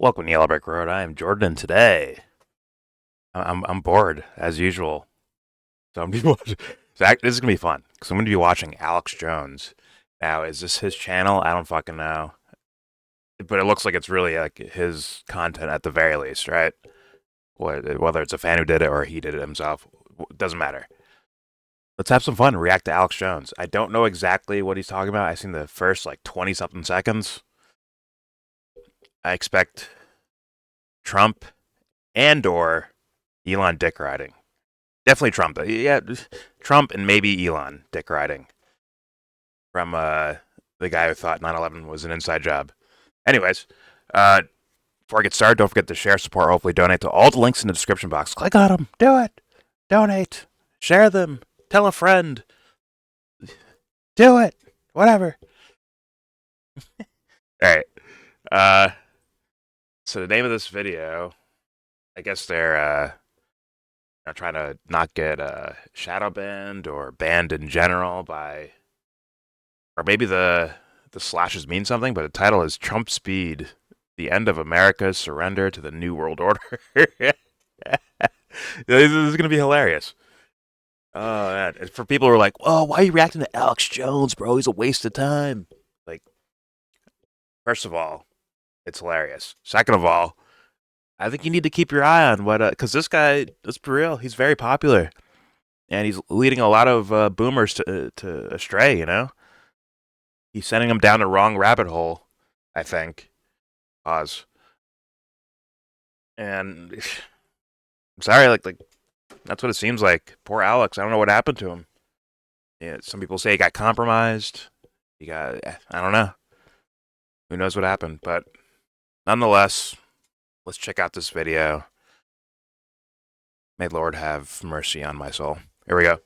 Welcome to Yellow Brick Road. I am Jordan, and today I'm bored as usual. So I'm watching. This is gonna be fun because I'm gonna be watching Alex Jones. Now, is this his channel? I don't fucking know, but it looks like it's really like his content at the very least, right? Whether it's a fan who did it or he did it himself, doesn't matter. Let's have some fun. And react to Alex Jones. I don't know exactly what he's talking about. I've seen the first like 20 something seconds. I expect Trump and or Elon dick riding. Definitely Trump. Yeah, Trump and maybe Elon dick riding from the guy who thought 9/11 was an inside job. Anyways, before I get started, don't forget to share, support, hopefully donate to all the links in the description box. Click on them. Do it. Donate. Share them. Tell a friend. Do it. Whatever. All right. So the name of this video, I guess they're trying to not get shadow banned or banned in general by, or maybe the slashes mean something, but the title is Trump Speed, the end of America's surrender to the New World Order. This is going to be hilarious. Oh, man. For people who are like, oh, why are you reacting to Alex Jones, bro? He's a waste of time. Like, first of all, it's hilarious. Second of all, I think you need to keep your eye on what, because this guy, let's be real, he's very popular. And he's leading a lot of boomers to astray, you know? He's sending them down the wrong rabbit hole, I think. Pause. And I'm sorry, like that's what it seems like. Poor Alex. I don't know what happened to him. Yeah, some people say he got compromised. I don't know. Who knows what happened? But nonetheless, let's check out this video. May Lord have mercy on my soul. Here we go.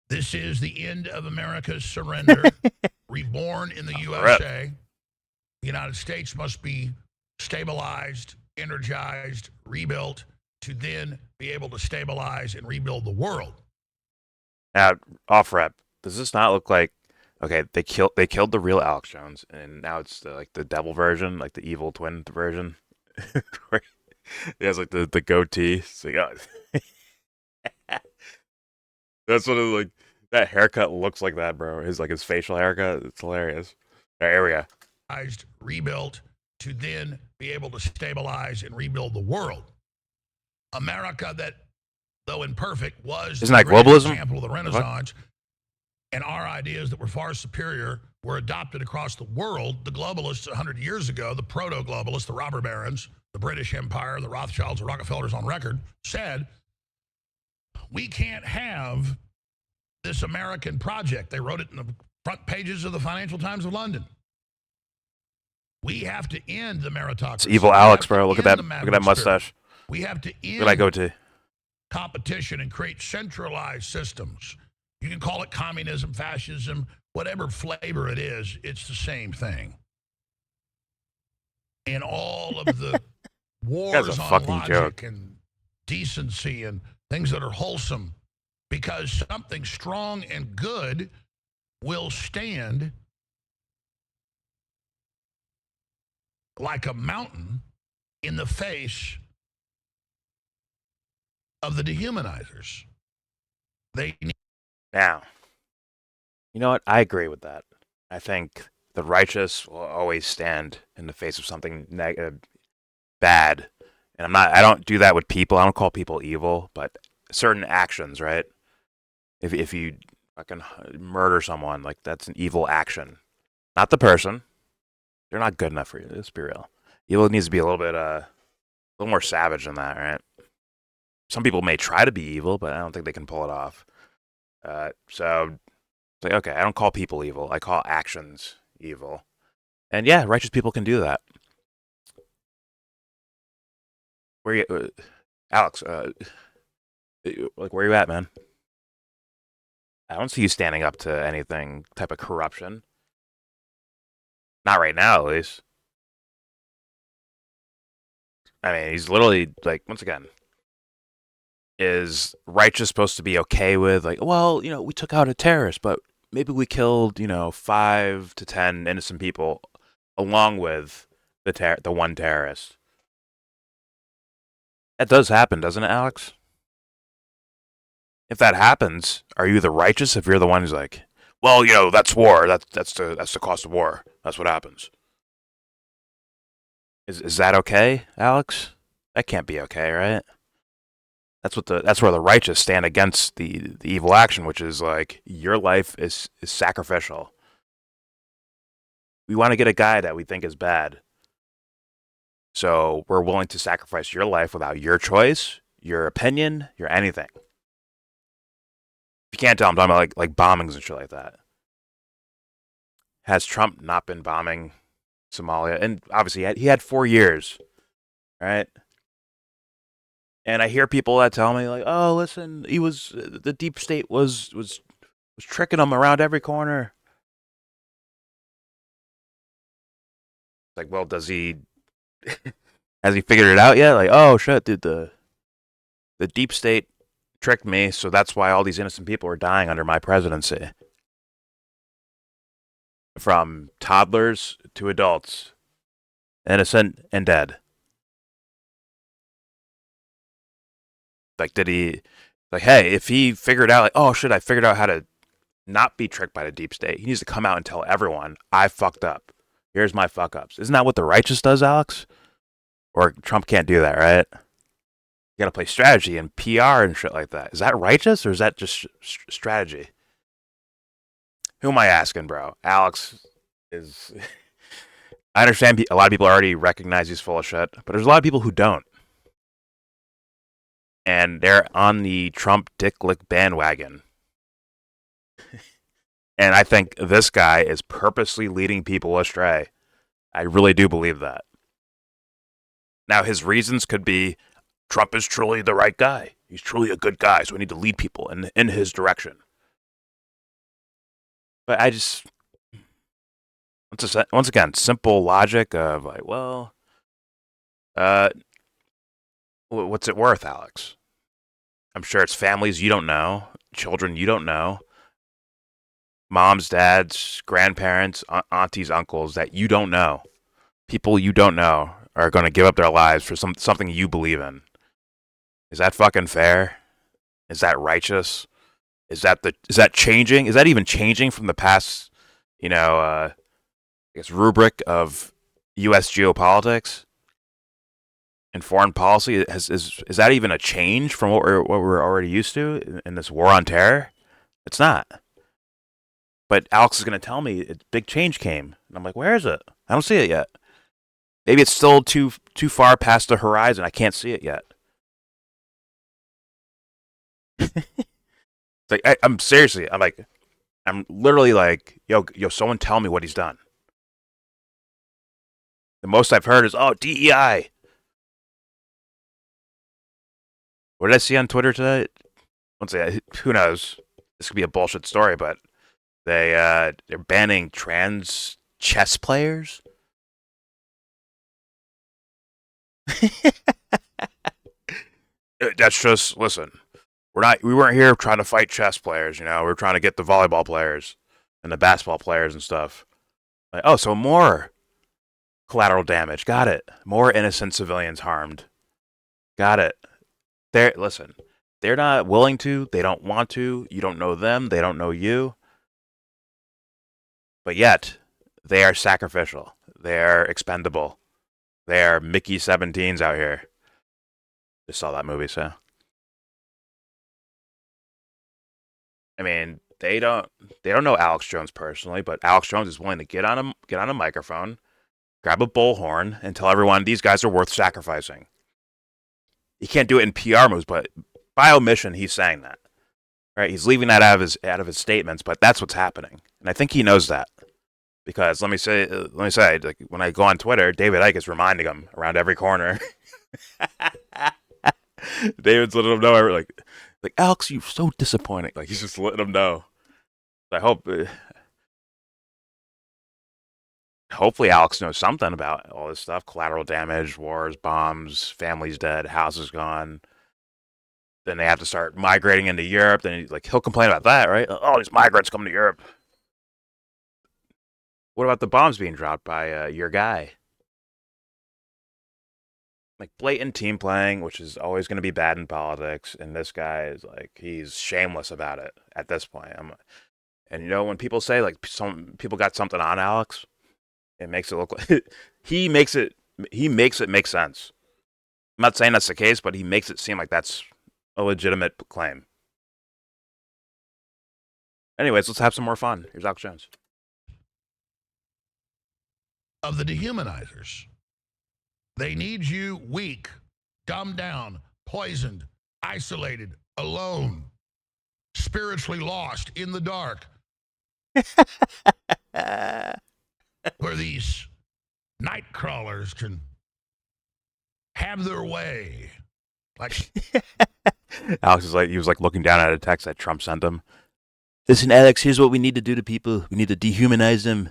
This is the end of America's surrender, reborn in the USA. The United States must be stabilized, energized, rebuilt to then be able to stabilize and rebuild the world. Now, off rep, does this not look like, okay, they killed the real Alex Jones, and now it's the devil version, like the evil twin version, where he has like the goatee. So, yeah. That's what it like. That haircut looks like that, bro. His facial haircut. It's hilarious. All right, here we go. Rebuilt to then be able to stabilize and rebuild the world. America, that though imperfect, was Isn't that globalism? Example of the Renaissance, and our ideas that were far superior were adopted across the world. The globalists 100 years ago, the proto-globalists, the robber barons, the British Empire, the Rothschilds, the Rockefellers on record, said, we can't have this American project. They wrote it in the front pages of the Financial Times of London. We have to end the meritocracy. It's evil Alex, bro. Look at that mustache. We have to end Look at that goatee. Competition and create centralized systems. You can call it communism, fascism, whatever flavor it is, it's the same thing. And all of the wars on logic and decency and things that are wholesome, because something strong and good will stand like a mountain in the face of the dehumanizers. Now, you know what? I agree with that. I think the righteous will always stand in the face of something bad. And I don't do that with people. I don't call people evil, but certain actions, right? If you fucking murder someone, like that's an evil action. Not the person. They're not good enough for you. Let's be real. Evil needs to be a little more savage than that, right? Some people may try to be evil, but I don't think they can pull it off. So, it's like, okay, I don't call people evil. I call actions evil. And yeah, righteous people can do that. Where you, Alex? Where you at, man? I don't see you standing up to anything type of corruption. Not right now, at least. I mean, he's literally, like, once again, is righteous supposed to be okay with, like, well, we took out a terrorist, but maybe we killed, 5 to 10 innocent people, along with the one terrorist. That does happen, doesn't it, Alex? If that happens, are you the righteous if you're the one who's like, well, that's war. That's the cost of war. That's what happens. Is that okay, Alex? That can't be okay, right? That's where the righteous stand against the evil action, which is like your life is sacrificial. We want to get a guy that we think is bad, so we're willing to sacrifice your life without your choice, your opinion, your anything. If you can't tell, I'm talking about like bombings and shit like that. Has Trump not been bombing Somalia? And obviously, he had 4 years, right? And I hear people that tell me like, "Oh, listen, he was the deep state was tricking him around every corner." Like, well, does he has he figured it out yet? Like, oh shit, dude, the deep state tricked me, so that's why all these innocent people are dying under my presidency. From toddlers to adults, innocent and dead. Like, did he? Like, hey, if he figured out, like, oh shit, I figured out how to not be tricked by the deep state. He needs to come out and tell everyone I fucked up. Here's my fuck ups. Isn't that what the righteous does, Alex? Or Trump can't do that, right? You gotta play strategy and PR and shit like that. Is that righteous or is that just strategy? Who am I asking, bro? Alex is. I understand a lot of people already recognize he's full of shit, but there's a lot of people who don't. And they're on the Trump dick lick bandwagon. And I think this guy is purposely leading people astray. I really do believe that. Now, his reasons could be Trump is truly the right guy. He's truly a good guy, so we need to lead people in his direction. But I just, once again, simple logic of like, well, uh, what's it worth, Alex? I'm sure it's families you don't know, children you don't know, moms, dads, grandparents, aunties, uncles that you don't know, people you don't know are going to give up their lives for something you believe in. Is that fucking fair? Is that righteous? Is that changing? Is that even changing from the past? I guess rubric of U.S. geopolitics and foreign policy. Is that even a change from what we're already used to in this war on terror? It's not. But Alex is going to tell me big change came, and I'm like, where is it? I don't see it yet. Maybe it's still too far past the horizon. I can't see it yet. Like I'm seriously, I'm literally like, yo, someone tell me what he's done. The most I've heard is, oh, DEI. What did I see on Twitter today? Once again, who knows? This could be a bullshit story, but they're banning trans chess players. That's just listen. We weren't here trying to fight chess players. We're trying to get the volleyball players and the basketball players and stuff. Like, oh, so more collateral damage. Got it. More innocent civilians harmed. Got it. Listen. They're not willing to. They don't want to. You don't know them. They don't know you. But yet, they are sacrificial. They are expendable. They are Mickey 17s out here. Just saw that movie, so. I mean, they don't know Alex Jones personally, but Alex Jones is willing to get on a microphone, grab a bullhorn, and tell everyone these guys are worth sacrificing. He can't do it in PR moves, but by omission, he's saying that. Right? He's leaving that out of his statements, but that's what's happening, and I think he knows that. Because let me say, like when I go on Twitter, David Icke is reminding him around every corner. David's letting him know, like Alex, you're so disappointing. Like he's just letting him know. I hope, hopefully, Alex knows something about all this stuff: collateral damage, wars, bombs, families dead, houses gone. Then they have to start migrating into Europe. Then he'll complain about that, right? Oh, these migrants coming to Europe. What about the bombs being dropped by your guy? like blatant team playing, which is always going to be bad in politics. And this guy is like, he's shameless about it at this point. And you know, when people say like some people got something on Alex, it makes it look like he makes it make sense. I'm not saying that's the case, but he makes it seem like that's a legitimate claim. Anyways, let's have some more fun. Here's Alex Jones. Of the dehumanizers. They need you weak, dumbed down, poisoned, isolated, alone, spiritually lost in the dark, where these night crawlers can have their way. Like Alex is like, he was like looking down at a text that Trump sent him. Listen, Alex, here's what we need to do to people. We need to dehumanize them.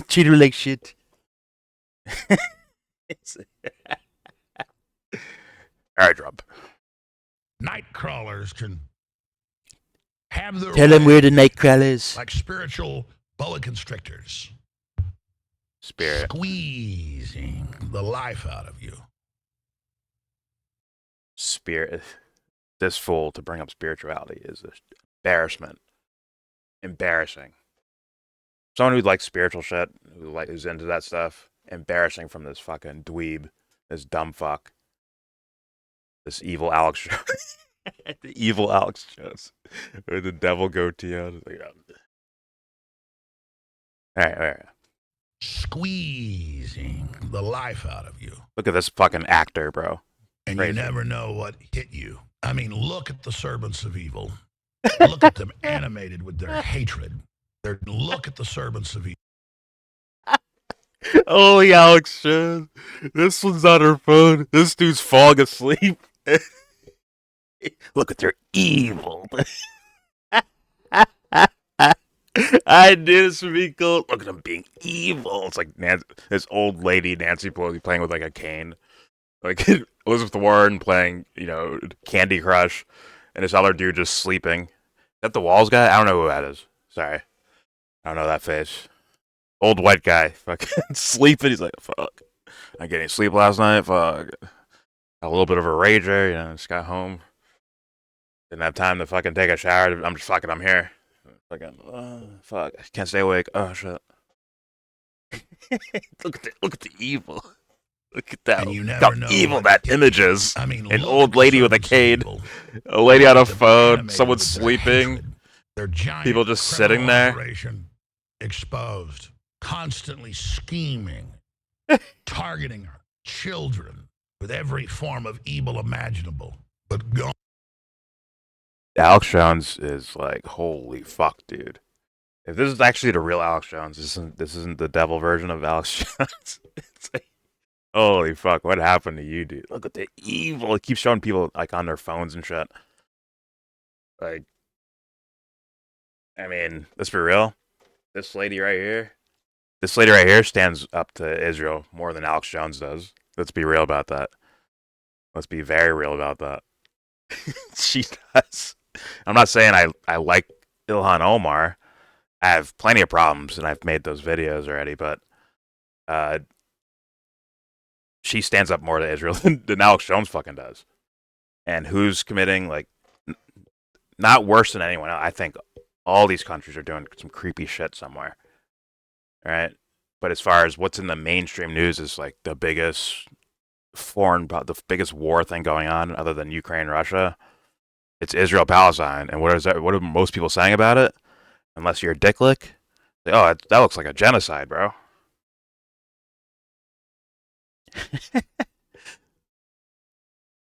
Treat them like shit. All right, Trump. night crawlers can have their Tell way. them we're the night crawlers. Like spiritual boa constrictors. Spirit. Squeezing the life out of you. Spirit. This fool to bring up spirituality is an embarrassment. Embarrassing. Someone who likes spiritual shit, who's into that stuff, embarrassing from this fucking dweeb, this dumb fuck, this evil Alex Jones. The evil Alex Jones with the devil goatee on. All right. Squeezing the life out of you. Look at this fucking actor, bro. And Crazy. you never know what hit you. I mean, look at the servants of evil. Look at them animated with their hatred. Look at the servants of evil. Holy Alex Jones. This one's on her phone. This dude's falling asleep. Look at their evil. I knew this would be cool. Look at them being evil. It's like this old lady, Nancy Pelosi, playing with like a cane. Like Elizabeth Warren playing, Candy Crush. And this other dude just sleeping. Is that the Walls guy? I don't know who that is. Sorry. I don't know that face. Old white guy. Fucking sleeping. He's like, fuck. I getting sleep last night. Fuck. A little bit of a rager. Just got home. Didn't have time to fucking take a shower. I'm just fucking, I'm here. Fucking, fuck. I can't stay awake. Oh, shit. Look at the evil. Look at that. And you never know evil that image is. I mean, an old lady with a cane. A lady on a phone. Someone sleeping. Their giant people just sitting there. Exposed. Constantly scheming. Targeting children with every form of evil imaginable. But gone. Alex Jones is like, holy fuck, dude. If this is actually the real Alex Jones, this isn't the devil version of Alex Jones. It's like, holy fuck, what happened to you, dude? Look at the evil. It keeps showing people like on their phones and shit. Like, I mean, let's be real. This lady right here stands up to Israel more than Alex Jones does. Let's be real about that. Let's be very real about that. She does. I'm not saying I like Ilhan Omar. I have plenty of problems, and I've made those videos already, but she stands up more to Israel than Alex Jones fucking does. And who's committing, like, not worse than anyone else. I think all these countries are doing some creepy shit somewhere. All right? But as far as what's in the mainstream news is, like, the biggest war thing going on other than Ukraine, Russia, it's Israel, Palestine. And what are most people saying about it? Unless you're a dicklick, oh, that looks like a genocide, bro.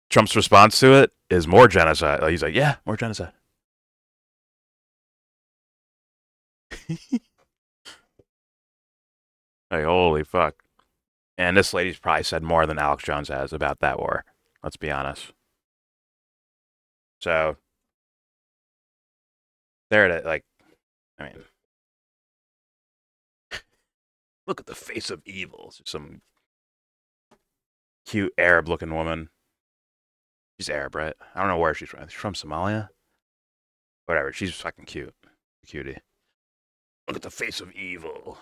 Trump's response to it is more genocide. He's like, yeah, more genocide. Like, holy fuck. And this lady's probably said more than Alex Jones has about that war. Let's be honest. So, there it is. Like, I mean, look at the face of evil. Some cute Arab-looking woman. She's Arab, right? I don't know where she's from. She's from Somalia? Whatever. She's fucking cute. Cutie. Look at the face of evil.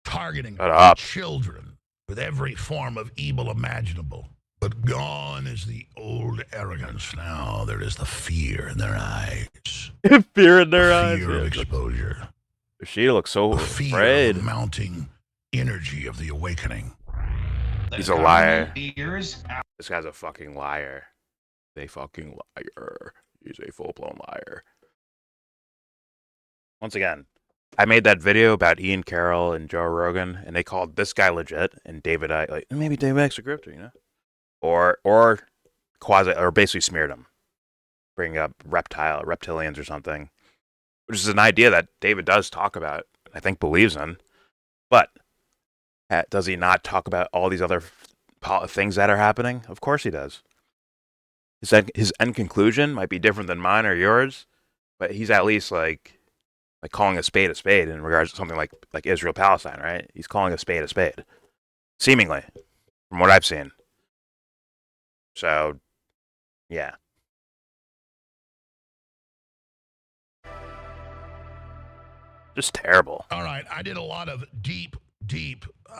Targeting Shut up. children with every form of evil imaginable. But gone is the old arrogance. Now there is the fear in their eyes. Fear in their The eyes. fear of exposure. She looks so The fear of afraid. the mounting energy of the awakening. He's a liar. This guy's a fucking liar. He's a fucking liar. He's a full-blown liar. Once again, I made that video about Ian Carroll and Joe Rogan, and they called this guy legit, and David I like maybe David X a grifter, you know, or quasi or basically smeared him, bringing up reptilians or something, which is an idea that David does talk about, I think believes in, but does he not talk about all these other things that are happening? Of course he does. His end conclusion might be different than mine or yours, but he's at least like calling a spade in regards to something like Israel Palestine, right? He's calling a spade, seemingly, from what I've seen. So, yeah. Just terrible. All right, I did a lot of deep.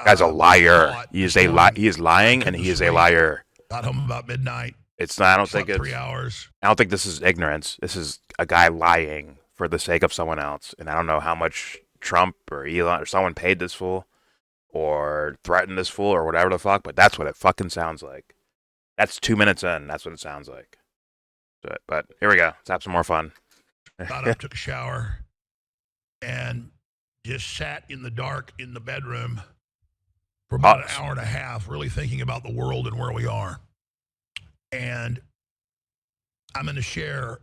Guy's a liar. He is lying, and he is a liar. Got home about midnight. It's not. I don't think it's 3 hours. I don't think this is ignorance. This is a guy lying for the sake of someone else. And I don't know how much Trump or Elon or someone paid this fool or threatened this fool or whatever the fuck, but that's what it fucking sounds like. That's 2 minutes in. That's what it sounds like. But here we go. Let's have some more fun. Got up, took a shower, and just sat in the dark in the bedroom for about an hour and a half, really thinking about the world and where we are. And I'm going to share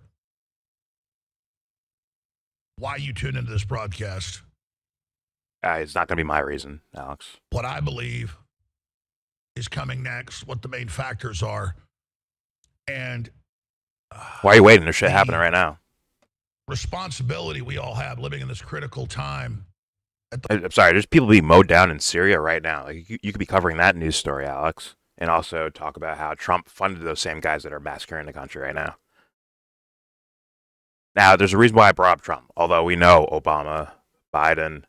why you tune into this broadcast. It's not going to be my reason, Alex. What I believe is coming next, what the main factors are, and why are you waiting? There's shit happening right now. Responsibility we all have living in this critical time. I'm sorry, there's people being mowed down in Syria right now. Like, you could be covering that news story, Alex, and also talk about how Trump funded those same guys that are massacring the country right now. Now, there's a reason why I brought up Trump, although we know Obama, Biden,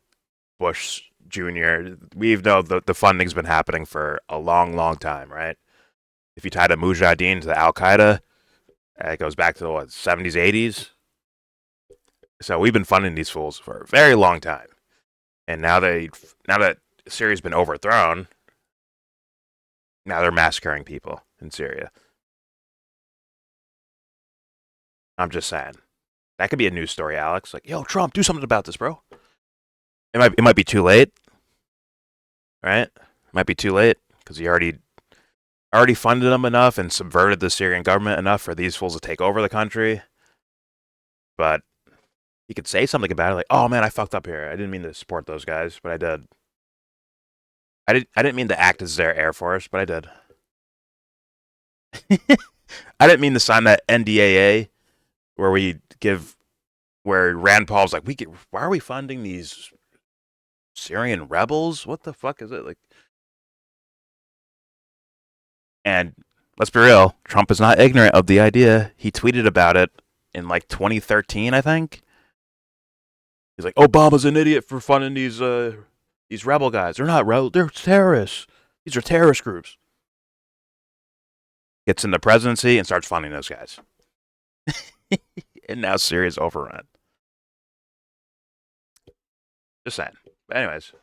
Bush Jr., we know the funding's been happening for a long, long time, right? If you tie the Mujahideen to the Al-Qaeda, it goes back to the 70s, 80s. So we've been funding these fools for a very long time. And now that Syria's been overthrown, now they're massacring people in Syria. I'm just saying. That could be a news story, Alex. Like, yo, Trump, do something about this, bro. It might be too late, right? It might be too late because he already funded them enough and subverted the Syrian government enough for these fools to take over the country. But he could say something about it, like, "Oh man, I fucked up here. I didn't mean to support those guys, but I did. I didn't mean to act as their air force, but I did. I didn't mean to sign that NDAA where Rand Paul's like, why are we funding these Syrian rebels? What the fuck is it like?" And let's be real, Trump is not ignorant of the idea. He tweeted about it in like 2013, I think. He's like, Obama's an idiot for funding these rebel guys. They're not rebels, they're terrorists. These are terrorist groups. Gets in the presidency and starts funding those guys. And now Syria's overrun. Just saying. But anyways,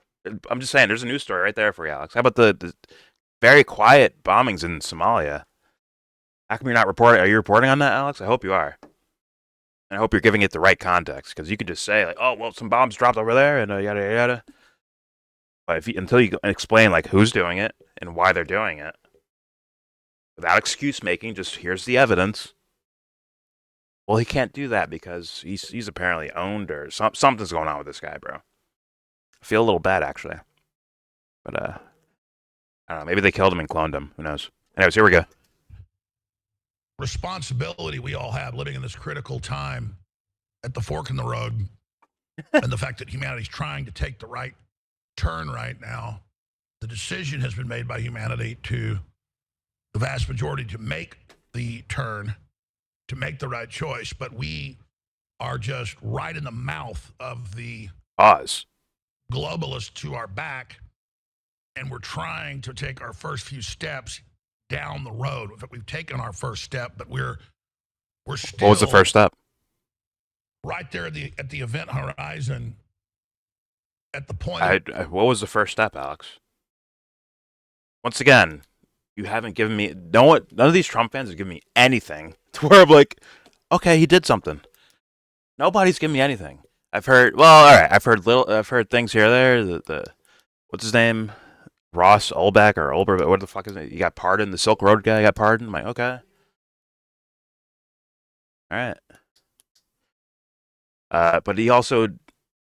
I'm just saying, there's a news story right there for you, Alex. How about the very quiet bombings in Somalia? How come you're not reporting? Are you reporting on that, Alex? I hope you are. And I hope you're giving it the right context, because you could just say, like, oh, well, some bombs dropped over there, and yada, yada. But until you explain, like, who's doing it and why they're doing it, without excuse making, just here's the evidence. Well, he can't do that because he's apparently owned, or something's going on with this guy, bro. I feel a little bad, actually. But, I don't know. Maybe they killed him and cloned him. Who knows? Anyways, here we go. Responsibility we all have living in this critical time at the fork in the road, and the fact that humanity's trying to take the right turn right now. The decision has been made by humanity, to the vast majority, to make the turn, to make the right choice, but we are just right in the mouth of the globalists to our back, and we're trying to take our first few steps down the road. In fact, we've taken our first step, but we're What was the still first step? right there at the event horizon at the point of What was the first step, Alex? Once again, you haven't given me none of these Trump fans have given me anything to where I'm like, okay, he did something. Nobody's given me anything. I've heard all right, I've heard things here or there. The what's his name? Ross Ulbeck or Ulber, what the fuck is it? He got pardoned. The Silk Road guy got pardoned. I'm like, okay, all right. But he also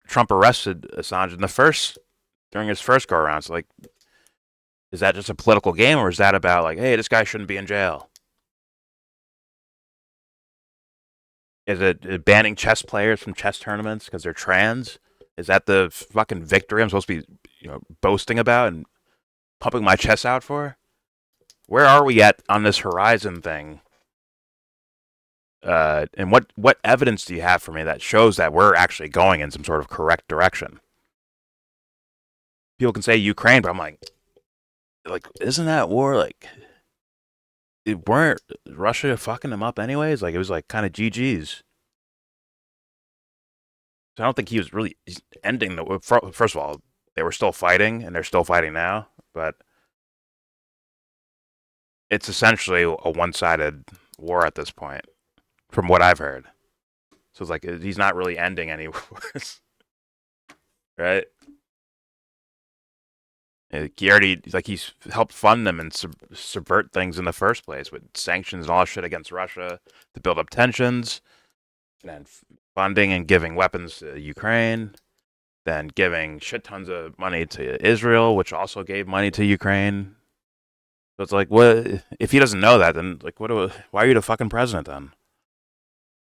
Trump arrested Assange in the first during his first go around. So like, is that just a political game, or is that about like, hey, this guy shouldn't be in jail? Is it banning chess players from chess tournaments because they're trans? Is that the fucking victory I'm supposed to be, boasting about and pumping my chest out for? Where are we at on this horizon thing? And what evidence do you have for me that shows that we're actually going in some sort of correct direction? People can say Ukraine, but I'm like, isn't that war like? It weren't Russia fucking them up anyways? Like it was like kind of GG's. So I don't think he was really ending the. First of all, they were still fighting, and they're still fighting now. But it's essentially a one-sided war at this point, from what I've heard. So it's like he's not really ending any wars, right? He already he's helped fund them and subvert things in the first place with sanctions and all that shit against Russia to build up tensions, and then funding and giving weapons to Ukraine, then giving shit tons of money to Israel, which also gave money to Ukraine. So it's like, what if he doesn't know that? Then like, why are you the fucking president then?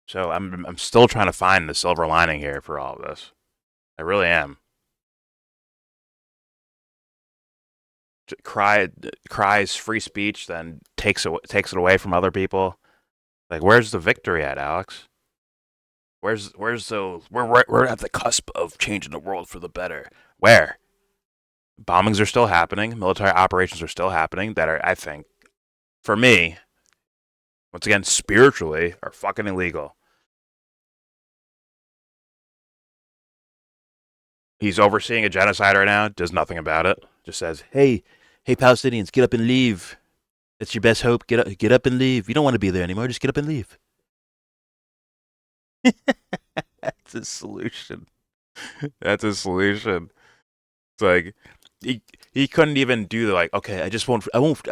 So I'm still trying to find the silver lining here for all of this. I really am. Cries free speech, then takes it away from other people. Like, where's the victory at, Alex? Where's the we're at the cusp of changing the world for the better. Where bombings are still happening, military operations are still happening that are, I think, for me, once again, spiritually, are fucking illegal. He's overseeing a genocide right now, does nothing about it. Just says, hey, Palestinians, get up and leave. It's your best hope. Get up and leave. You don't want to be there anymore. Just get up and leave. That's a solution. That's a solution. It's like he couldn't even do the like. Okay, I just won't. I won't.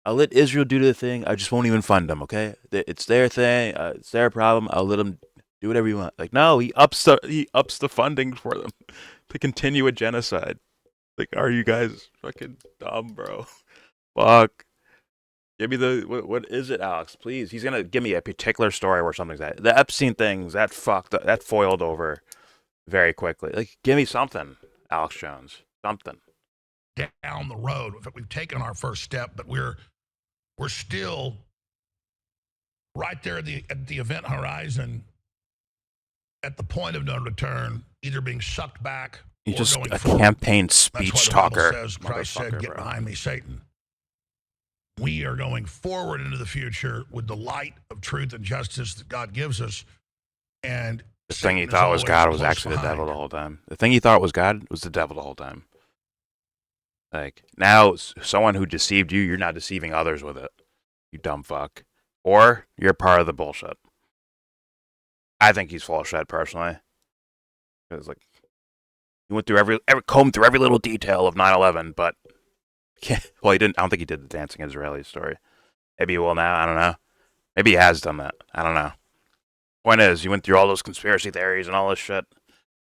I'll let Israel do their thing. I just won't even fund them. Okay, it's their thing. It's their problem. I'll let them do whatever you want. Like no, he ups the funding for them to continue a genocide. Like, are you guys fucking dumb, bro? Fuck. Give me the what is it, Alex? Please. He's gonna give me a particular story where something's that the Epstein things that foiled over very quickly. Like, give me something, Alex Jones. Something. down the road. In fact, we've taken our first step, but we're still right there at the event horizon at the point of no return, either being sucked back He's or just going a forward. campaign That's why speech the Bible talker. says, Christ said, get behind me, Satan. We are going forward into the future with the light of truth and justice that God gives us. And The thing he Satan is thought was always God was close actually the devil behind. the whole time. The thing he thought was God was the devil the whole time. Like, now, someone who deceived you, you're not deceiving others with it. You dumb fuck. Or you're part of the bullshit. I think he's full of shit, personally. Because, like, he went through combed through every little detail of 9/11, but well, he didn't. I don't think he did the dancing Israeli story. Maybe he will now. I don't know. Maybe he has done that. I don't know. Point is, he went through all those conspiracy theories and all this shit,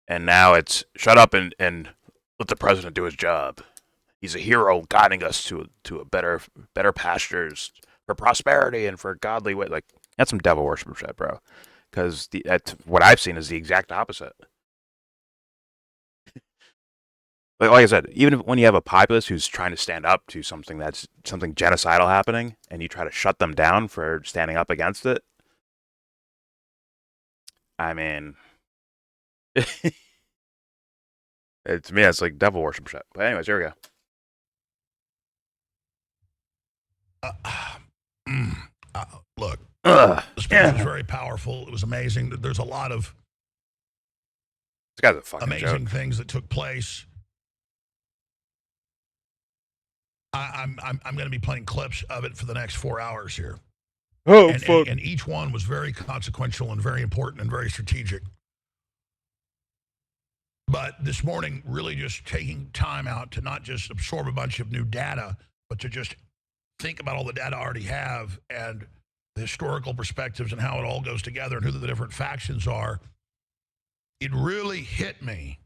and now it's shut up and let the president do his job. He's a hero, guiding us to a better pastures for prosperity and for godly way. Like, that's some devil worship shit, bro. Because what I've seen is the exact opposite. Like I said, even when you have a populace who's trying to stand up to something genocidal happening, and you try to shut them down for standing up against it, I mean, to me, it's like devil worship shit. But anyways, here we go. Uh, mm, Look, Ugh. the speech was Yeah. very powerful. It was amazing. There's a lot of This guy's a fucking amazing joke. things that took place. I'm going to be playing clips of it for the next 4 hours here. Oh, And each one was very consequential and very important and very strategic. But this morning, really just taking time out to not just absorb a bunch of new data, but to just think about all the data I already have and the historical perspectives and how it all goes together and who the different factions are. It really hit me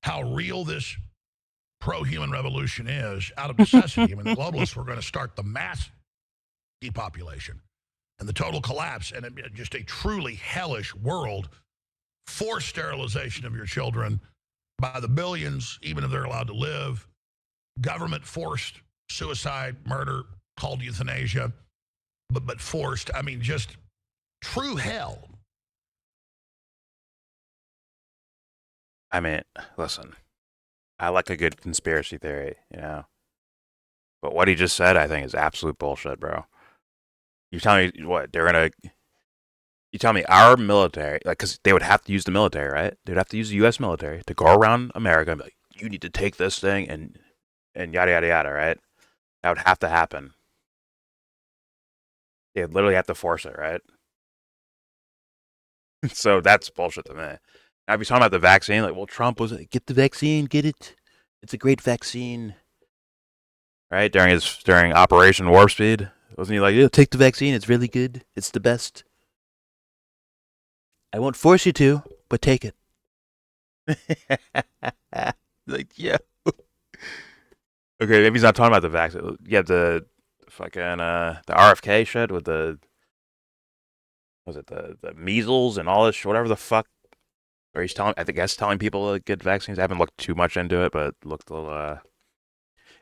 how real this pro-human revolution is out of necessity. I mean, the globalists were going to start the mass depopulation and the total collapse and just a truly hellish world, forced sterilization of your children by the billions, even if they're allowed to live, government forced suicide, murder, called euthanasia, but forced. I mean, just true hell. I mean, listen, I like a good conspiracy theory, you know. But what he just said, I think, is absolute bullshit, bro. You tell me what they're gonna? You tell me our military, like, because they would have to use the military, right? They'd have to use the U.S. military to go around America and be like, "You need to take this thing," and yada yada yada, right? That would have to happen. They'd literally have to force it, right? So that's bullshit to me. Now, if you're talking about the vaccine, like, well, Trump was like, get the vaccine, get it. It's a great vaccine, right? During Operation Warp Speed, wasn't he like, yeah, take the vaccine, it's really good, it's the best. I won't force you to, but take it. Like, yeah. Okay, maybe he's not talking about the vaccine. Yeah, the fucking the RFK shit with the was it the measles and all this whatever the fuck. Or he's telling, I think, telling people to get vaccines. I haven't looked too much into it, but it looked a little,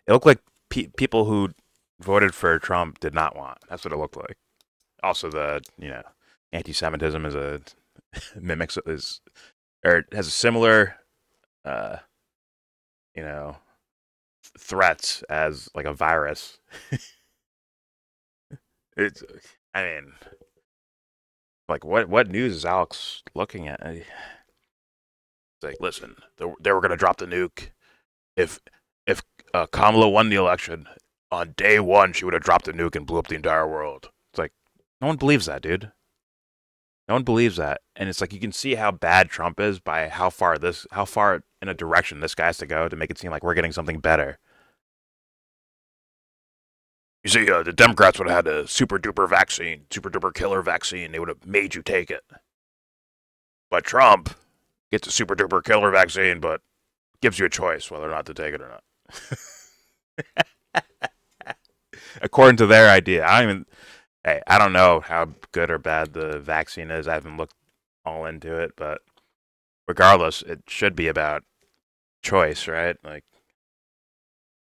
it looked like people who voted for Trump did not want. That's what it looked like. Also, the anti-Semitism is a mimics is or has a similar, uh, you know, threats as like a virus. It's, I mean, like what news is Alex looking at? It's like, listen, they were gonna drop the nuke if Kamala won the election on day one, she would have dropped the nuke and blew up the entire world. It's like no one believes that, dude. No one believes that, and it's like you can see how bad Trump is by how far in a direction this guy has to go to make it seem like we're getting something better. You see, the Democrats would have had a super duper vaccine, super duper killer vaccine. They would have made you take it. But Trump gets a super duper killer vaccine, but gives you a choice whether or not to take it or not. According to their idea, I don't know how good or bad the vaccine is. I haven't looked all into it, but regardless, it should be about choice, right? Like,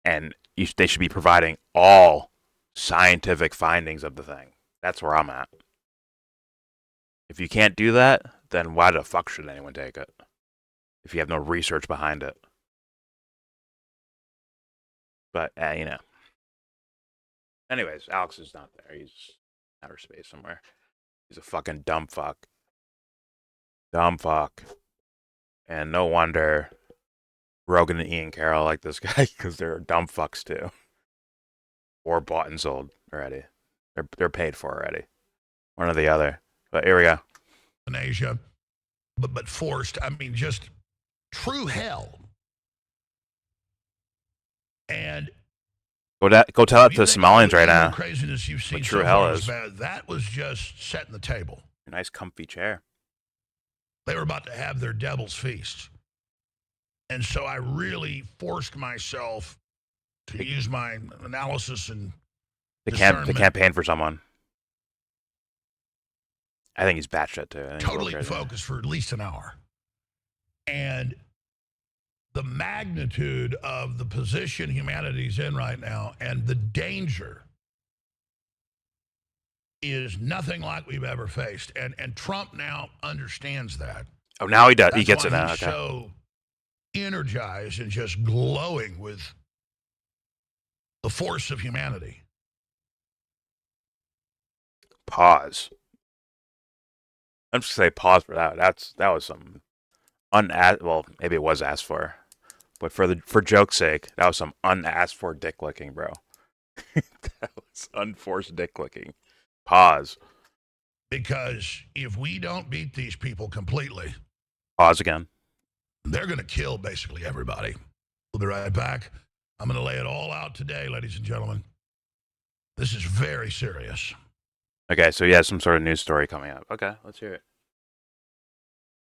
and they should be providing all scientific findings of the thing. That's where I'm at. If you can't do that, then why the fuck should anyone take it? If you have no research behind it. But, Anyways, Alex is not there. He's outer space somewhere. He's a fucking dumb fuck. Dumb fuck. And no wonder Rogan and Ian Carroll like this guy because they're dumb fucks too. Or bought and sold already. They're paid for already. One or the other. But here we go. In Asia, but forced. I mean, just true hell. And go tell it to Somalians right now. Craziness you've seen what true so hell far is. Bad. That was just setting the table. A nice comfy chair. They were about to have their devil's feast. And so I really forced myself to use my analysis and the campaign for someone. I think he's batshit too. Totally focused for at least an hour. And the magnitude of the position humanity's in right now and the danger is nothing like we've ever faced. And Trump now understands that. Oh, now he does. That's he gets why it now. He's okay. So energized and just glowing with the force of humanity. Pause. I'm just gonna say pause for that. That was some unasked. Well, maybe it was asked for, but for joke's sake, that was some unasked for dick licking, bro. That was unforced dick licking. Pause. Because if we don't beat these people completely, Pause again. they're going to kill basically everybody. We'll be right back. I'm going to lay it all out today, ladies and gentlemen. This is very serious. Okay, so he has some sort of news story coming up. Okay, let's hear it.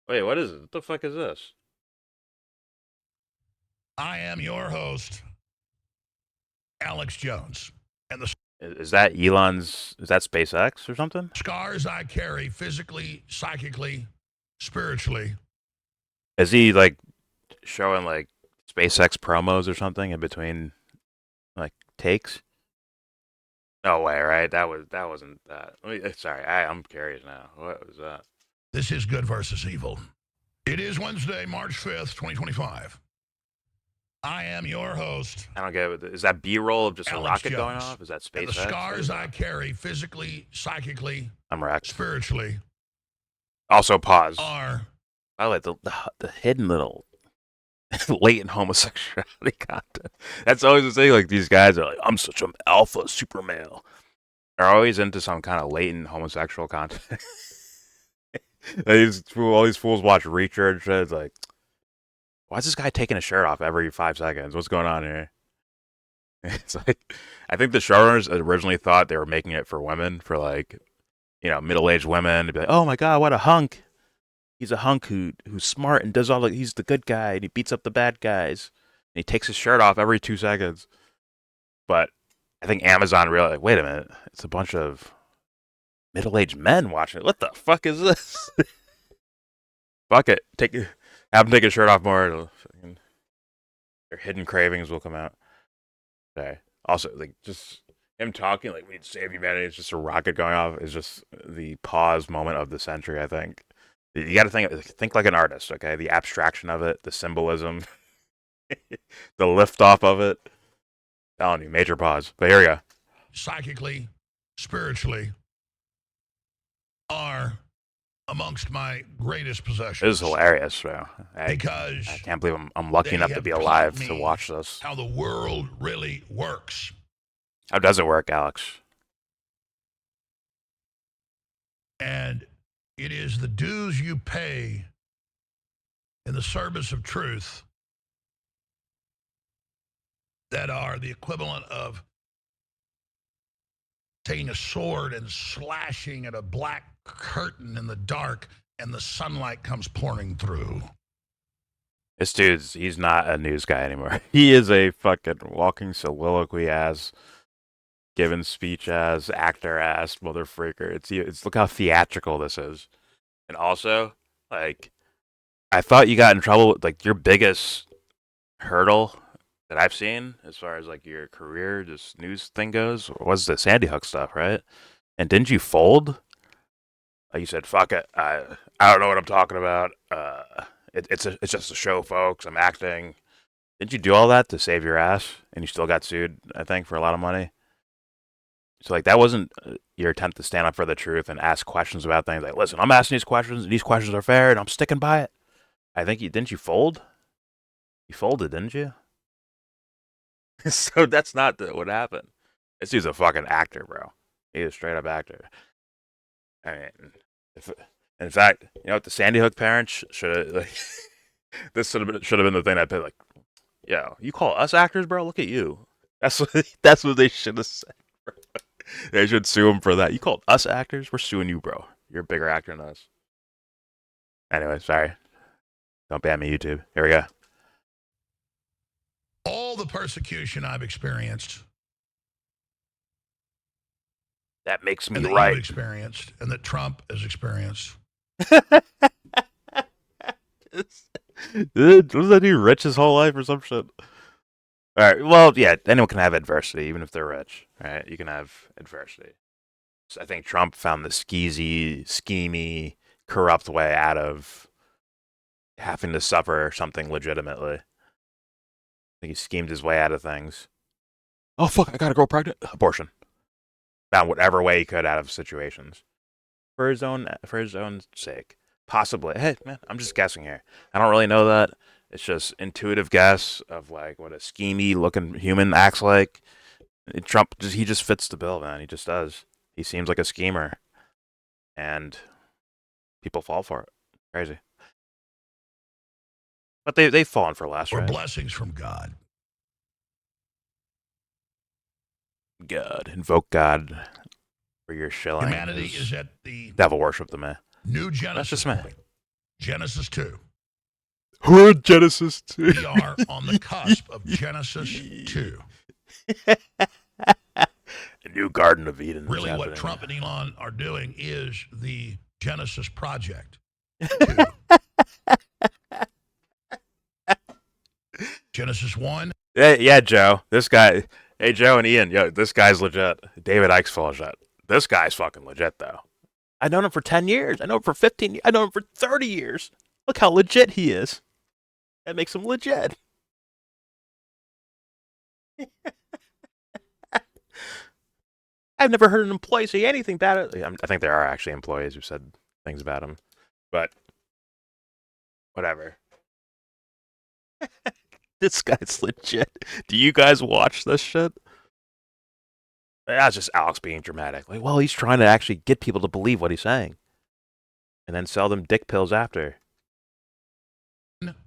Wait, what is it? What the fuck is this? I am your host, Alex Jones. And the Is that Elon's? Is that SpaceX or something? scars I carry physically, psychically, spiritually. Is he like showing like SpaceX promos or something in between like takes? No way, right? That wasn't that. Sorry, I'm curious now. What was that? This is good versus evil. It is Wednesday, March 5th, 2025. I am your host. I don't get it. Is that B-roll of just Alex a rocket Jones. going off? Is that SpaceX? And the scars I carry physically, psychically, I'm wrecked. spiritually Also, pause. are. I like the hidden little latent homosexuality content. That's always the thing. Like these guys are like, I'm such an alpha super male. They're always into some kind of latent homosexual content. All these fools watch Reacher and shit. It's like, why is this guy taking his shirt off every 5 seconds? What's going on here? It's like, I think the showrunners originally thought they were making it for women, for like, middle-aged women to be like, oh my god, what a hunk. He's a hunk who's smart and does he's the good guy and he beats up the bad guys. And he takes his shirt off every 2 seconds. But I think Amazon realized, like, wait a minute, it's a bunch of middle-aged men watching it. What the fuck is this? Fuck it. Have them take his shirt off more. Their hidden cravings will come out. Okay. Also, like, just him talking like we'd save humanity. It's just a rocket going off. Is just the pause moment of the century. I think you got to think like an artist. Okay, the abstraction of it, the symbolism, the liftoff of it. Telling you, major pause. But here we go. Psychically, spiritually, are amongst my greatest possessions. This is hilarious, bro. Because I can't believe I'm lucky enough to be alive to watch this. How the world really works. How does it work, Alex? And it is the dues you pay in the service of truth that are the equivalent of taking a sword and slashing at a black curtain in the dark and the sunlight comes pouring through. This he's not a news guy anymore. He is a fucking walking soliloquy ass, giving speech ass, actor ass, mother freaker. It's look how theatrical this is. And also, like, I thought you got in trouble with, like, your biggest hurdle that I've seen as far as like your career, just news thing goes, was the Sandy Hook stuff, right? And didn't you fold? Like you said, fuck it. I don't know what I'm talking about. It's just a show, folks. I'm acting. Didn't you do all that to save your ass? And you still got sued, I think, for a lot of money. So like that wasn't your attempt to stand up for the truth and ask questions about things. Like, listen, I'm asking these questions, and these questions are fair, and I'm sticking by it. I think didn't you fold? You folded, didn't you? So that's not what happened. This dude's a fucking actor, bro. He's a straight up actor. I mean, in fact, what the Sandy Hook parents should have like, this should have been the thing that like, yo, you call us actors, bro? Look at you. That's what they should have said. Bro. They should sue him for that. You called us actors? We're suing you, bro. You're a bigger actor than us. Anyway, sorry. Don't ban me, YouTube. Here we go. All the persecution I've experienced. That makes me and that right. You've experienced, and that Trump has experienced. Dude, was that dude rich his whole life or some shit? All right. Well, yeah, anyone can have adversity, even if they're rich. Right? You can have adversity. So I think Trump found the skeezy, schemy, corrupt way out of having to suffer something legitimately. I think he schemed his way out of things. Oh fuck, I got a girl pregnant. Abortion. Found whatever way he could out of situations for his own sake. Possibly. Hey man, I'm just guessing here. I don't really know that. It's just intuitive guess of like what a schemy looking human acts like. Trump just he just fits the bill, man. He just does. He seems like a schemer, and people fall for it. Crazy. But they've fallen for less, or right? blessings from God. God, invoke God for your shilling. Humanity is at the Devil worship the man. new That's Genesis just me. point. Genesis 2. We're Genesis 2. We are on the cusp of Genesis 2. A new Garden of Eden. Really, what Trump and Elon are doing is the Genesis Project 2. Genesis 1. Yeah, Joe. This guy. Hey, Joe and Ian. Yo, this guy's legit. David Icke's full of shit. This guy's fucking legit, though. I've known him for 10 years. I know him for 15 years. I know him for 30 years. Look how legit he is. That makes him legit. I've never heard an employee say anything bad. I think there are actually employees who said things about him. But, whatever. This guy's legit. Do you guys watch this shit? That's just Alex being dramatic. Like, well, he's trying to actually get people to believe what he's saying. And then sell them dick pills after.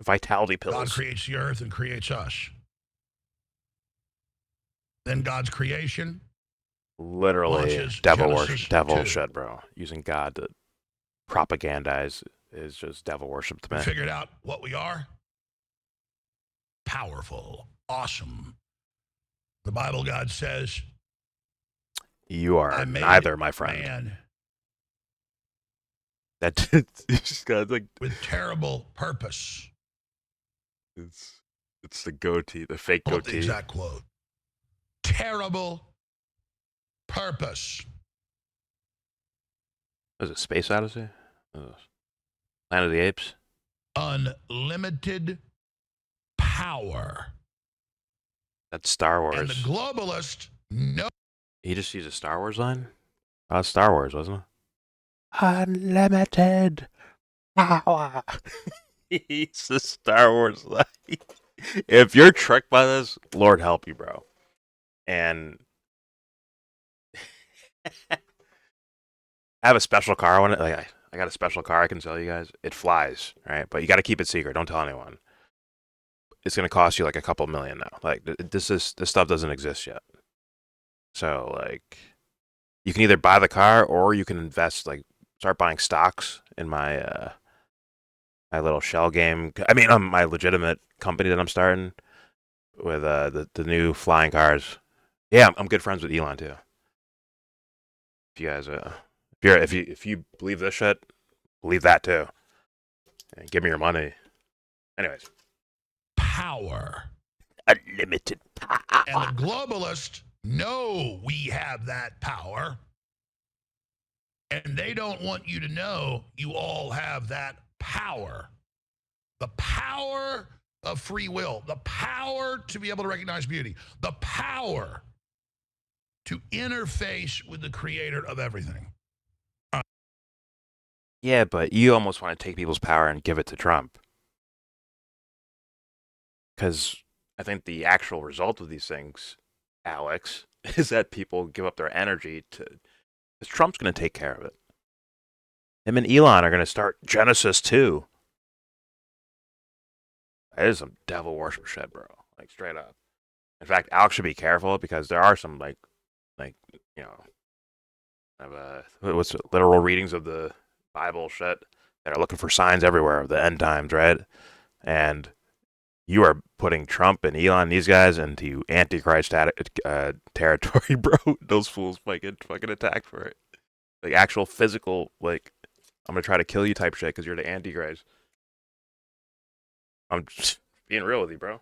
Vitality pills. God creates the earth and creates us. Then God's creation. Literally devil Genesis worship, devil 2. shit, bro. Using God to propagandize is just devil worship to We me. figured out what we are. Powerful, awesome. The Bible, God says, You I are made neither, my friend. man That just got like with terrible purpose. it's the goatee, the fake Quote the goatee. exact quote. Terrible purpose. Was it Space Odyssey? Planet of the Apes? Unlimited power. That's Star Wars. And the globalist know. He just used a Star Wars line? Star Wars, wasn't it? Unlimited power. He's the Star Wars line. If you're tricked by this, Lord help you, bro. And I have a special car on it. Like I got a special car I can sell you guys. It flies, right? But you got to keep it secret. Don't tell anyone. It's gonna cost you like a couple million now. Like this stuff doesn't exist yet. So like, you can either buy the car or you can invest. Like, start buying stocks in my my little shell game. I mean, my legitimate company that I'm starting with the new flying cars. Yeah, I'm good friends with Elon too. If you guys if you believe this shit, believe that too. And give me your money. Anyways, Power. unlimited power. And the globalists know we have that power. And they don't want you to know you all have that power. The power of free will, the power to be able to recognize beauty, the power to interface with the creator of everything. Yeah, but you almost want to take people's power and give it to Trump. Because I think the actual result of these things, Alex, is that people give up their energy to. Because Trump's going to take care of it. Him and Elon are going to start Genesis 2. That is some devil worship shit, bro. Like, straight up. In fact, Alex should be careful because there are some, like you know, what's it, literal readings of the Bible shit that are looking for signs everywhere of the end times, right? And you are putting Trump and Elon, these guys, into Antichrist territory, bro. Those fools might get fucking attacked for it. Like, actual physical, like, I'm gonna try to kill you type shit because you're the Antichrist. I'm just being real with you, bro.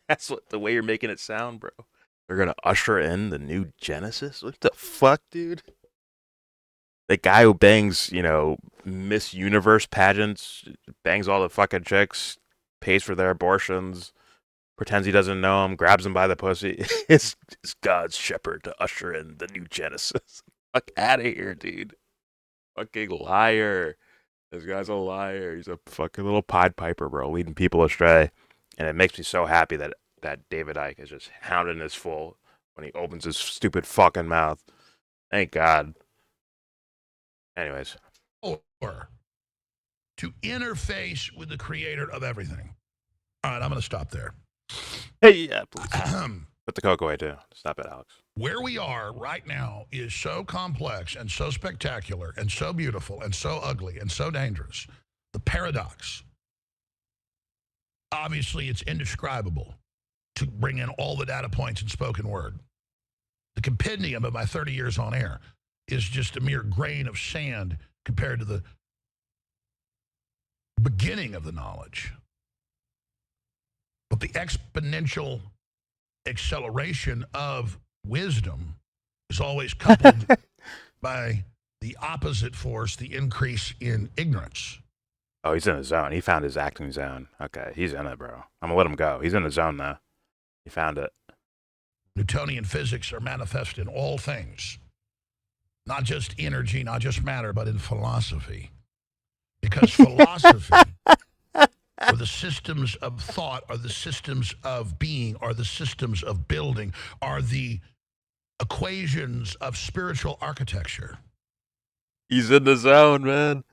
That's what the way you're making it sound, bro. They're gonna usher in the new Genesis? What the fuck, dude? The guy who bangs, Miss Universe pageants, bangs all the fucking chicks, pays for their abortions, pretends he doesn't know him, grabs him by the pussy. It's God's shepherd to usher in the new Genesis. Fuck out of here, dude. Fucking liar. This guy's a liar. He's a fucking little Pied Piper, bro, leading people astray. And it makes me so happy that David Icke is just hounding his fool when he opens his stupid fucking mouth. Thank God. Anyways. Or to interface with the creator of everything. All right, I'm going to stop there. Hey, yeah, please. Put the coke away, too. Stop it, Alex. Where we are right now is so complex and so spectacular and so beautiful and so ugly and so dangerous. The paradox. Obviously, it's indescribable to bring in all the data points in spoken word. The compendium of my 30 years on air is just a mere grain of sand compared to the beginning of the knowledge. But the exponential acceleration of wisdom is always coupled by the opposite force, the increase in ignorance. Oh, he's in his zone. He found his acting zone. Okay, he's in it, bro. I'm gonna let him go. He's in his zone now. He found it. Newtonian physics are manifest in all things, not just energy, not just matter, but in philosophy. Because philosophy, or the systems of thought, or the systems of being, or the systems of building, are the equations of spiritual architecture. He's in the zone, man.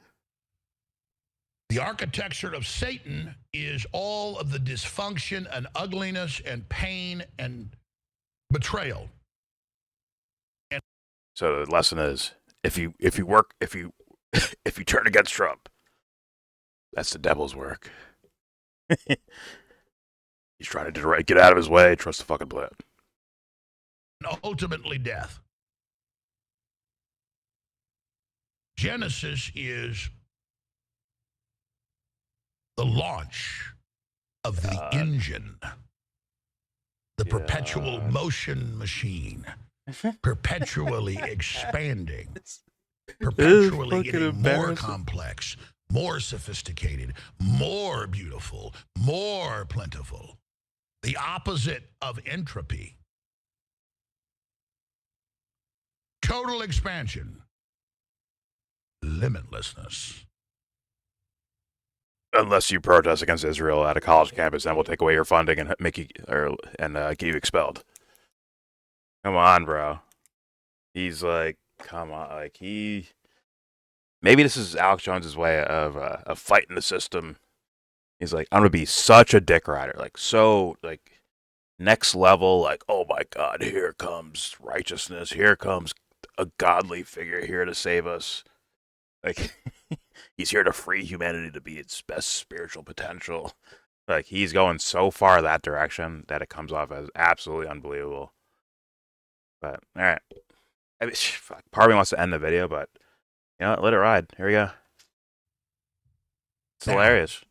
The architecture of Satan is all of the dysfunction and ugliness and pain and betrayal. And so the lesson is, if you turn against Trump, that's the devil's work. He's trying to do right. Get out of his way. Trust the fucking plan. Ultimately, death. Genesis is the launch of the engine, the perpetual motion machine, perpetually expanding, perpetually getting more complex, more sophisticated, more beautiful, more plentiful. The opposite of entropy. Total expansion. Limitlessness. Unless you protest against Israel at a college campus, then we'll take away your funding and make you get you expelled. Come on, bro. He's like, come on, like he. Maybe this is Alex Jones's way of fighting the system. He's like, I'm gonna be such a dick rider, like so, like next level, like oh my God, here comes righteousness, here comes a godly figure here to save us. Like he's here to free humanity to be its best spiritual potential. Like he's going so far that direction that it comes off as absolutely unbelievable. But all right, I mean, part of me wants to end the video, but you know, let it ride. Here we go. It's hilarious.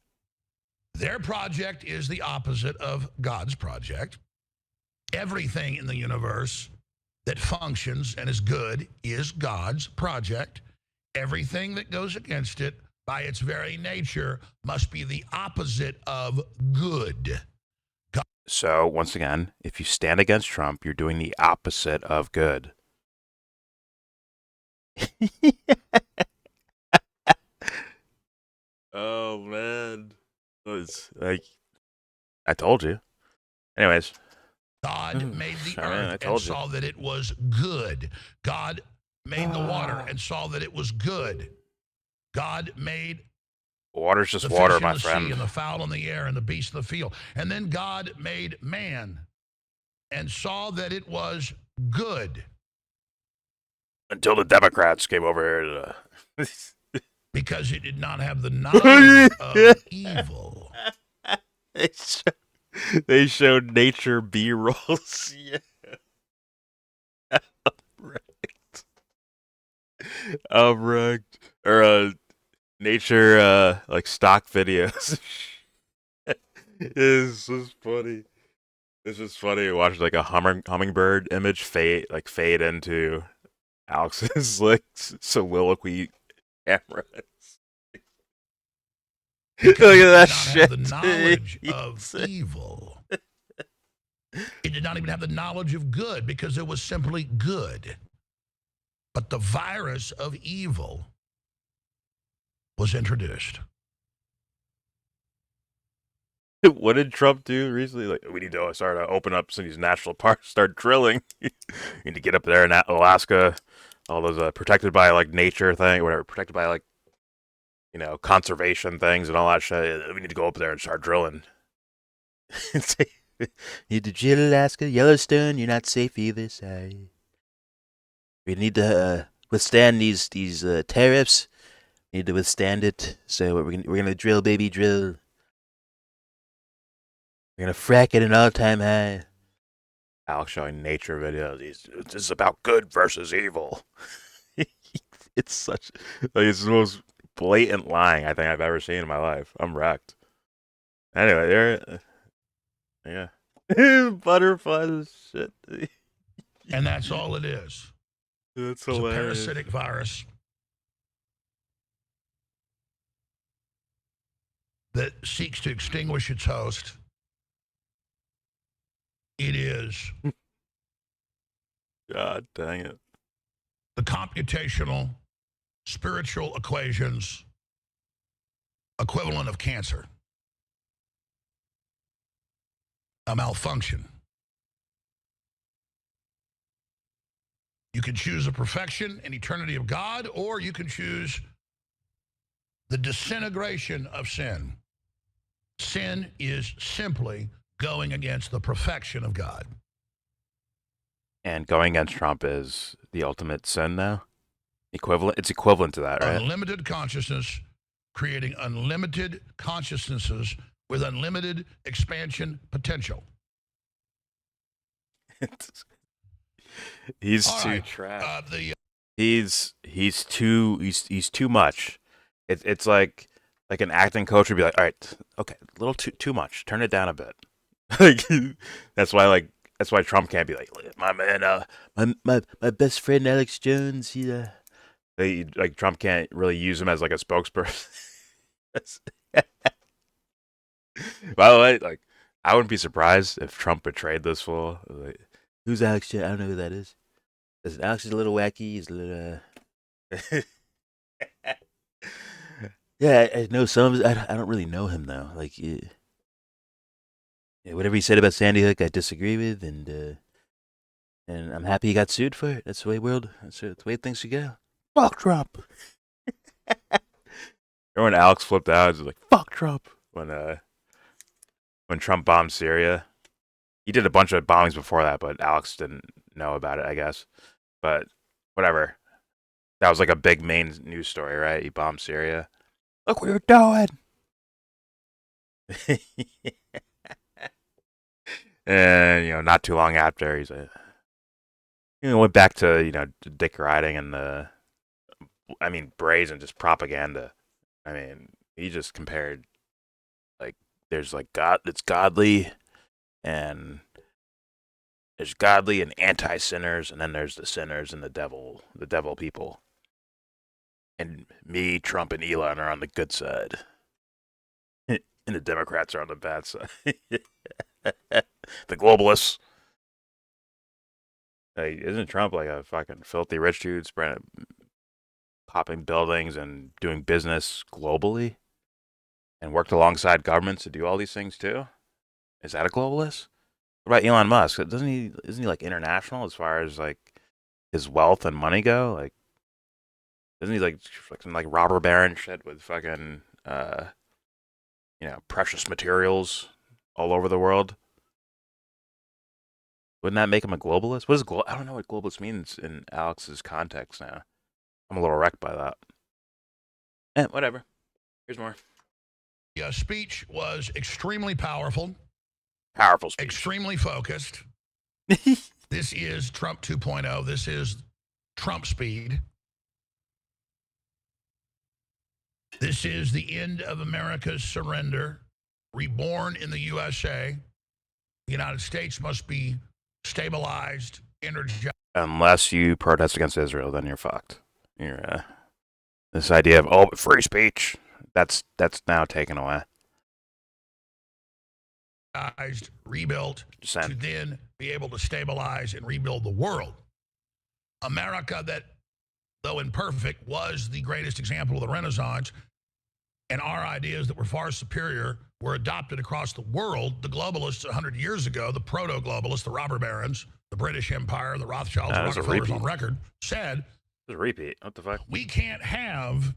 Their project is the opposite of God's project. Everything in the universe that functions and is good is God's project. Everything that goes against it, by its very nature, must be the opposite of good. So, once again, if you stand against Trump, you're doing the opposite of good. Oh, man. It's like, I told you. Anyways. God made the earth and saw that it was good. God made the water and saw that it was good. God made water's just water, my friend. Sea and the fowl in the air and the beast of the field. And then God made man and saw that it was good. Until the Democrats came over here to... because it did not have the knowledge of evil. They showed nature B-rolls. Yeah. I'm wrecked. Or nature like stock videos. It's just funny. It's just funny watching like a hummingbird image fade into Alex's like soliloquy camera. Look at that shit. The knowledge of evil. It did not even have the knowledge of good because it was simply good. But the virus of evil was introduced. What did Trump do recently? Like, we need to start open up some of these national parks, start drilling. We need to get up there in Alaska, all those protected by like nature thing, whatever, protected by like conservation things and all that shit. We need to go up there and start drilling. You need to drill Alaska, Yellowstone. You're not safe either. Sorry. We need to withstand these tariffs. We need to withstand it. So we're gonna drill, baby, drill. We're gonna frack at an all-time high. Alex showing nature videos. This is about good versus evil. It's such like it's the most blatant lying I think I've ever seen in my life. I'm wrecked. Anyway, yeah, butterflies shit. And that's all it is. That's It's a hilarious. parasitic virus that seeks to extinguish its host. It is God dang it. the computational spiritual equations equivalent of cancer, a malfunction. You can choose a perfection and eternity of God, or you can choose the disintegration of sin. Sin is simply going against the perfection of God. And going against Trump is the ultimate sin now. Equivalent. It's equivalent to that, right? Unlimited consciousness, creating unlimited consciousnesses with unlimited expansion potential. He's All too right. trash. The He's too much. It's like an acting coach would be like, all right, okay, a little too much. Turn it down a bit. Like that's why Trump can't be like my man. My best friend Alex Jones. Like Trump can't really use him as like a spokesperson. By the way, like I wouldn't be surprised if Trump betrayed this fool. Like, who's Alex Jones? I don't know who that is. Listen, Alex is a little wacky. He's a little. Yeah, I know some of his, I don't really know him though. Like, yeah, whatever he said about Sandy Hook, I disagree with, and I'm happy he got sued for it. That's the way That's the way things should go. Fuck Trump. Remember when Alex flipped out? He was like, "Fuck Trump." When Trump bombed Syria, he did a bunch of bombings before that, but Alex didn't know about it, I guess. But whatever. That was like a big main news story, right? He bombed Syria. Look what you're doing. And not too long after, he's like, went back to dick riding and brazen just propaganda. I mean, he just compared like there's like God, it's godly, and there's godly and anti-sinners, and then there's the sinners and the devil people. And me, Trump, and Elon are on the good side, and the Democrats are on the bad side. The globalists. Like, isn't Trump like a fucking filthy rich dude spreading, popping buildings and doing business globally, and worked alongside governments to do all these things too? Is that a globalist? What about Elon Musk? Isn't he like international as far as like his wealth and money go? Like, isn't he like fucking like robber baron shit with fucking precious materials all over the world? Wouldn't that make him a globalist? What is I don't know what globalist means in Alex's context now. I'm a little wrecked by that. Whatever. Here's more. The speech was extremely powerful, Powerful speech. extremely focused. This is Trump 2.0. This is Trump speed. This is the end of America's surrender, reborn in the USA. The United States must be stabilized, energized. Unless you protest against Israel, then you're fucked. You're this idea of free speech, that's now taken away. rebuilt to then be able to stabilize and rebuild the world. America, that, though imperfect, was the greatest example of the Renaissance, and our ideas that were far superior were adopted across the world. The globalists 100 years ago, the proto-globalists, the robber barons, the British Empire, the Rothschilds, the Rockefellers on record, said, "This is a repeat. What the fuck? We can't have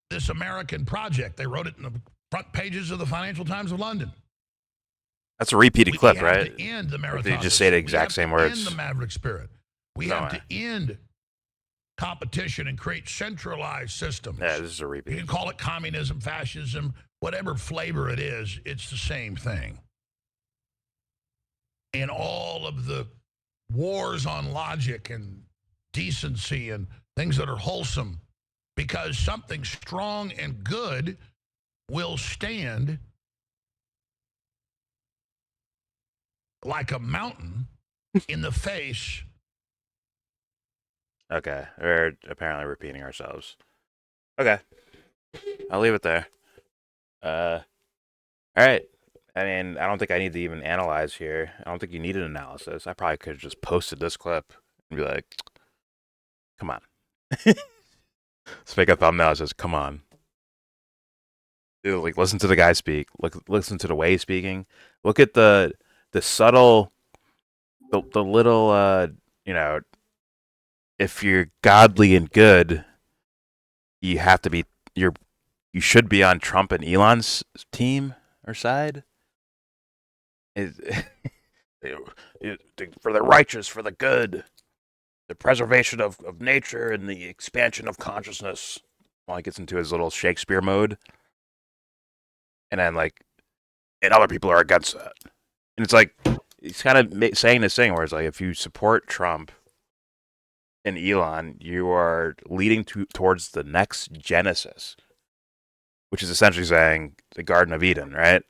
this American project." They wrote it in the front pages of the Financial Times of London. That's a repeated clip, right? We have to end the marathon. They just say the exact same words. End the maverick spirit. We have to end competition and create centralized systems. Yeah, this is a repeat. You can call it communism, fascism, whatever flavor it is, it's the same thing. And all of the wars on logic and decency and things that are wholesome, because something strong and good will stand like a mountain in the face. Okay, we're apparently repeating ourselves. Okay, I'll leave it there. All right. I mean, I don't think I need to even analyze here. I don't think you need an analysis. I probably could have just posted this clip and be like, come on. Let's make a thumbnail that says, come on. Dude, like, listen to the guy speak. Listen to the way he's speaking. Look at the subtle, the little, you know, if you're godly and good, you have to be, you should be on Trump and Elon's team or side. For the righteous, for the good, the preservation of nature and the expansion of consciousness. While he gets into his little Shakespeare mode. And then, like, and other people are against that. And it's like, he's kind of saying this thing where it's like, if you support Trump and Elon, you are leading towards the next Genesis, which is essentially saying the Garden of Eden, right?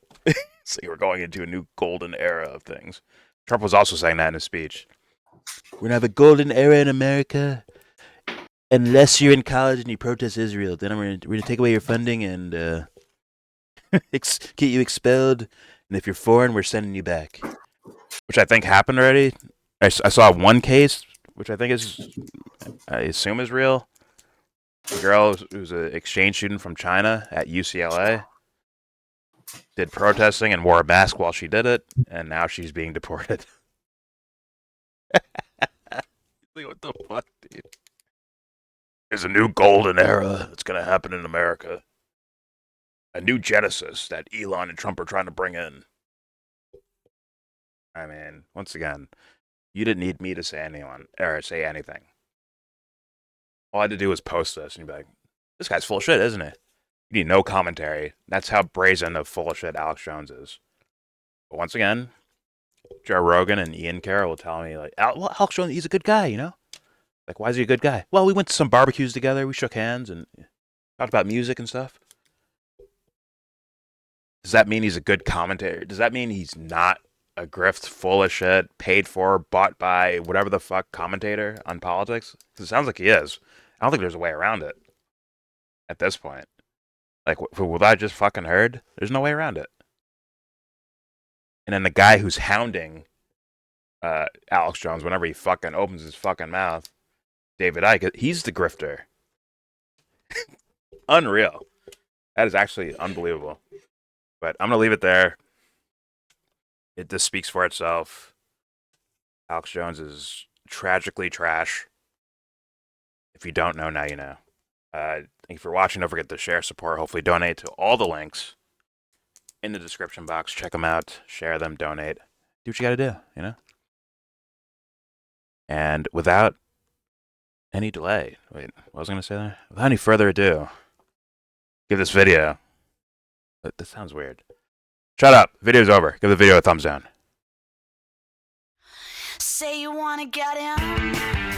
So we're going into a new golden era of things. Trump was also saying that in his speech. We're going to have a golden era in America unless you're in college and you protest Israel. Then we're going to take away your funding and get you expelled. And if you're foreign, we're sending you back. Which I think happened already. I saw one case, which I think I assume is real. A girl who's an exchange student from China at UCLA did protesting and wore a mask while she did it, and now she's being deported. What the fuck, dude? There's a new golden era that's going to happen in America. A new Genesis that Elon and Trump are trying to bring in. I mean, once again, you didn't need me to say anything. All I had to do was post this, and you'd be like, this guy's full of shit, isn't he? You need no commentary. That's how brazen of full of shit Alex Jones is. But once again, Joe Rogan and Ian Carroll will tell me, like, Alex Jones, he's a good guy, you know? Like, why is he a good guy? Well, we went to some barbecues together, we shook hands, and talked about music and stuff. Does that mean he's a good commentator? Does that mean he's not a grift, full of shit, paid for, bought by, whatever the fuck commentator on politics? Because it sounds like he is. I don't think there's a way around it at this point. Like, what I just fucking heard, there's no way around it. And then the guy who's hounding Alex Jones whenever he fucking opens his fucking mouth, David Icke, he's the grifter. Unreal. That is actually unbelievable. But I'm going to leave it there. It just speaks for itself. Alex Jones is tragically trash. If you don't know, now you know. Thank you for watching. Don't forget to share, support, hopefully donate to all the links in the description box. Check them out. Share them, donate. Do what you got to do, you know? And without any delay, wait, what was I going to say there? Without any further ado, give this video, that sounds weird. Shut up. Video's over. Give the video a thumbs down. Say you wanna get in.